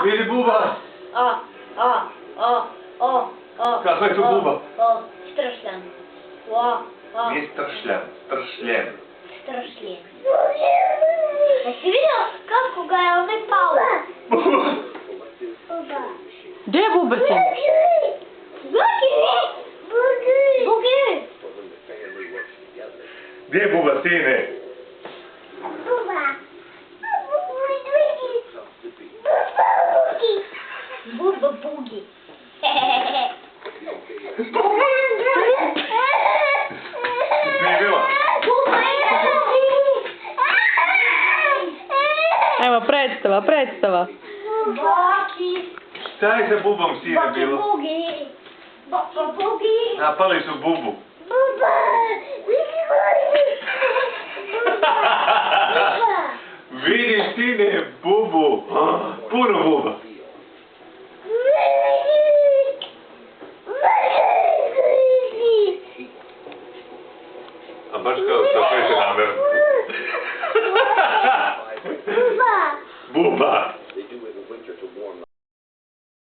Vidi buba. Kako je to buba? Stršljan. Nije stršljan, stršljen. Stršljen. Jesi vidio kako ga je onaj pao? Gdje je buba sin? Bugi! Gdje je buba, sine? Buba bugi. Snimila? Evo, predstava. Baki. Šta je sa bubom, sine, Baki bilo? bugi. Baki bugi. Napali su bubu. Buba. Vidim, sine, bubu. Puno buba. A baš kao sa peše namerno. Buba. Buba.